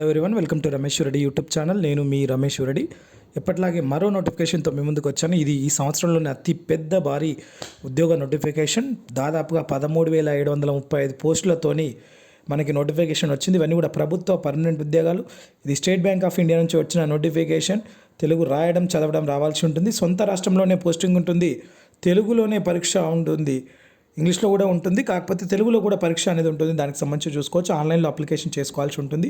Everyone welcome to Ramesh Reddy YouTube channel. నేను మీ రమేష్ రెడ్డి. ఎప్పటిలాగే మరో నోటిఫికేషన్తో మీ ముందుకు వచ్చాను. ఇది ఈ సంవత్సరంలోనే అతి పెద్ద భారీ ఉద్యోగ నోటిఫికేషన్. దాదాపుగా 13,735 పోస్టులతోని మనకి నోటిఫికేషన్ వచ్చింది. ఇవన్నీ కూడా ప్రభుత్వ పర్మనెంట్ ఉద్యోగాలు. ఇది స్టేట్ బ్యాంక్ ఆఫ్ ఇండియా నుంచి వచ్చిన నోటిఫికేషన్. తెలుగు రాయడం చదవడం రావాల్సి ఉంటుంది. సొంత రాష్ట్రంలోనే పోస్టింగ్ ఉంటుంది. తెలుగులోనే పరీక్ష ఉంటుంది. ఇంగ్లీష్లో కూడా ఉంటుంది, కాకపోతే తెలుగులో కూడా పరీక్ష అనేది ఉంటుంది. దానికి సంబంధించి చూసుకోవచ్చు. ఆన్లైన్లో అప్లికేషన్ చేసుకోవాల్సి ఉంటుంది.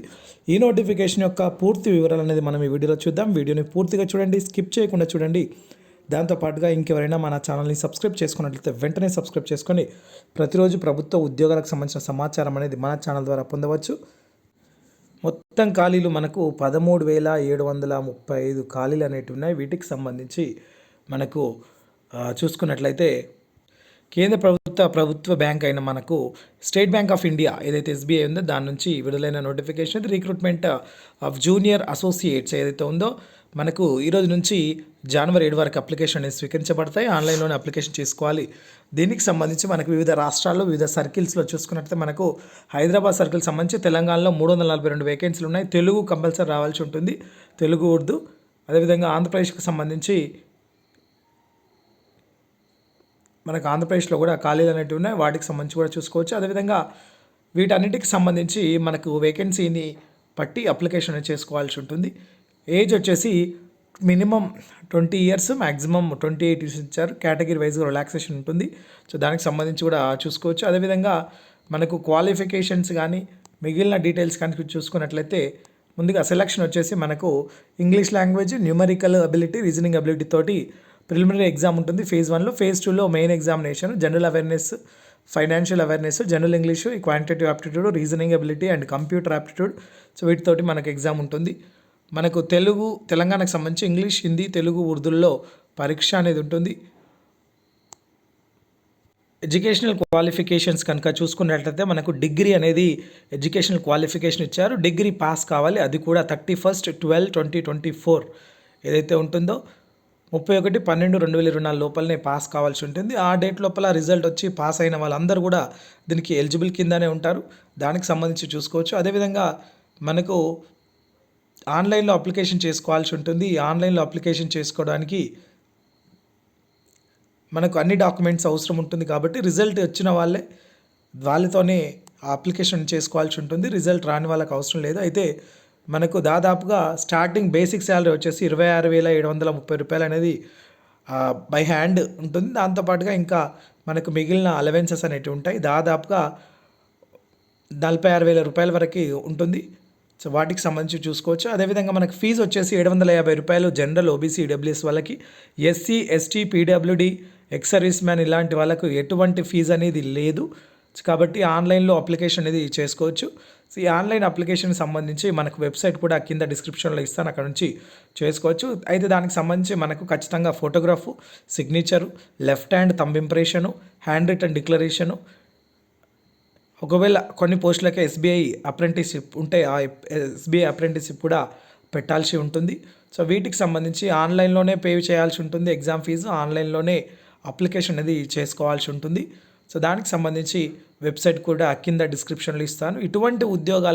ఈ నోటిఫికేషన్ యొక్క పూర్తి వివరాలు అనేది మనం ఈ వీడియోలో చూద్దాం. వీడియోని పూర్తిగా చూడండి, స్కిప్ చేయకుండా చూడండి. దాంతోపాటుగా ఇంకెవరైనా మన ఛానల్ని సబ్స్క్రైబ్ చేసుకున్నట్లయితే వెంటనే సబ్స్క్రైబ్ చేసుకొని ప్రతిరోజు ప్రభుత్వ ఉద్యోగాలకు సంబంధించిన సమాచారం అనేది మన ఛానల్ ద్వారా పొందవచ్చు. మొత్తం ఖాళీలు మనకు 13,735 ఖాళీలు అనేవి ఉన్నాయి. వీటికి సంబంధించి మనకు చూసుకున్నట్లయితే కేంద్ర ప్రభుత్వ బ్యాంక్ అయిన మనకు స్టేట్ బ్యాంక్ ఆఫ్ ఇండియా ఏదైతే ఎస్బీఐ ఉందో దాని నుంచి విడుదలైన notification. Recruitment of junior associates ఏదైతే ఉందో మనకు ఈరోజు నుంచి జనవరి 7 వరకు అప్లికేషన్ అనేది స్వీకరించబడతాయి. ఆన్లైన్లోనే అప్లికేషన్ చేసుకోవాలి. దీనికి సంబంధించి మనకు వివిధ రాష్ట్రాల్లో వివిధ సర్కిల్స్లో చూసుకున్నట్లయితే మనకు హైదరాబాద్ సర్కిల్ సంబంధించి తెలంగాణలో 342 వేకెన్సీలు ఉన్నాయి. తెలుగు కంపల్సరీ రావాల్సి ఉంటుంది, తెలుగు ఉర్దూ. అదేవిధంగా ఆంధ్రప్రదేశ్కి సంబంధించి మనకు ఆంధ్రప్రదేశ్లో కూడా ఖాళీలు అనేవి ఉన్నాయి. వాటికి సంబంధించి కూడా చూసుకోవచ్చు. అదేవిధంగా వీటన్నిటికి సంబంధించి మనకు వేకెన్సీని బట్టి అప్లికేషన్ చేసుకోవాల్సి ఉంటుంది. ఏజ్ వచ్చేసి మినిమం 20 ఇయర్స్, మ్యాక్సిమం 28 ఇయర్స్ ఇచ్చారు. కేటగిరీ వైజ్గా రిలాక్సేషన్ ఉంటుంది. సో దానికి సంబంధించి కూడా చూసుకోవచ్చు. అదేవిధంగా మనకు క్వాలిఫికేషన్స్ కానీ మిగిలిన డీటెయిల్స్ కానీ చూసుకున్నట్లయితే ముందుగా సెలక్షన్ వచ్చేసి మనకు English language, numerical ability, reasoning ability తోటి ప్రిలిమినరీ ఎగ్జామ్ ఉంటుంది ఫేజ్ 1లో. ఫేజ్ 2లో main examination, general awareness, financial awareness, general English, quantitative aptitude, reasoning ability and computer aptitude. So వీటితోటి మనకు ఎగ్జామ్ ఉంటుంది. మనకు తెలుగు తెలంగాణకు సంబంధించి ఇంగ్లీష్, హిందీ, తెలుగు, ఉర్దూల్లో పరీక్ష అనేది ఉంటుంది. ఎడ్యుకేషనల్ క్వాలిఫికేషన్స్ కనుక చూసుకున్నట్లయితే మనకు డిగ్రీ అనేది ఎడ్యుకేషనల్ క్వాలిఫికేషన్ ఇచ్చారు. డిగ్రీ పాస్ కావాలి, అది కూడా 31/12/2024 ఏదైతే ఉంటుందో 31/12/2024 లోపలనే పాస్ కావాల్సి ఉంటుంది. ఆ డేట్ లోపల రిజల్ట్ వచ్చి పాస్ అయిన వాళ్ళందరూ కూడా దీనికి ఎలిజిబుల్ కిందనే ఉంటారు. దానికి సంబంధించి చూసుకోవచ్చు. అదేవిధంగా మనకు ఆన్లైన్లో అప్లికేషన్ చేసుకోవాల్సి ఉంటుంది. ఈ ఆన్లైన్లో అప్లికేషన్ చేసుకోవడానికి మనకు అన్ని డాక్యుమెంట్స్ అవసరం ఉంటుంది. కాబట్టి రిజల్ట్ వచ్చిన వాళ్ళతోనే ఆ అప్లికేషన్ చేసుకోవాల్సి ఉంటుంది. రిజల్ట్ రాని వాళ్ళకి అవసరం లేదు. అయితే మనకు దాదాపుగా స్టార్టింగ్ బేసిక్ శాలరీ వచ్చేసి 26,730 రూపాయలు అనేది బై హ్యాండ్ ఉంటుంది. దాంతోపాటుగా ఇంకా మనకు మిగిలిన అలవెన్సెస్ అనేవి ఉంటాయి. దాదాపుగా 46,000 రూపాయల వరకు ఉంటుంది. సో వాటికి సంబంధించి చూసుకోవచ్చు. అదేవిధంగా మనకు ఫీజు వచ్చేసి 750 రూపాయలు జనరల్, ఓబీసీ, ఈడబ్ల్యూఎస్ వాళ్ళకి. SC, ST, PWD, ex service man ఇలాంటి వాళ్ళకు ఎటువంటి ఫీజు అనేది లేదు. కాబట్టి ఆన్లైన్లో అప్లికేషన్ అనేది చేసుకోవచ్చు. సో ఈ ఆన్లైన్ అప్లికేషన్కి సంబంధించి మనకు వెబ్సైట్ కూడా కింద డిస్క్రిప్షన్లో ఇస్తాను, అక్కడ నుంచి చేసుకోవచ్చు. అయితే దానికి సంబంధించి మనకు ఖచ్చితంగా photograph, signature, left hand thumb impression, hand written declaration. ఒకవేళ కొన్ని పోస్టులకే ఎస్బీఐ అప్రెంటిస్షిప్ ఉంటే ఆ ఎస్బీఐ అప్రెంటిస్షిప్ కూడా పెట్టాల్సి ఉంటుంది. సో వీటికి సంబంధించి ఆన్లైన్లోనే పే చేయాల్సి ఉంటుంది. ఎగ్జామ్ ఫీజు ఆన్లైన్లోనే అప్లికేషన్ అనేది చేసుకోవాల్సి ఉంటుంది. సో దానికి సంబంధించి వెబ్సైట్ కూడా కింద డిస్క్రిప్షన్లో ఇస్తాను. ఇటువంటి ఉద్యోగాలు